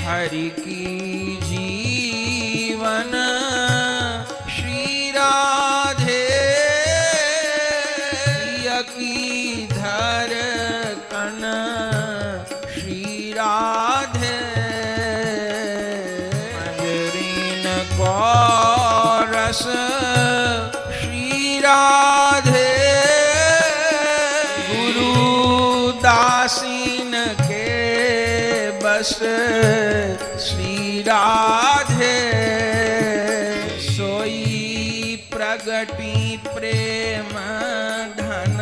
हरि की जीवन श्री राधे की धर कन श्री राधे मंजरीन को रस श्री राधे गुरु दासीन के बस श्री राधे सोई प्रगति प्रेम धन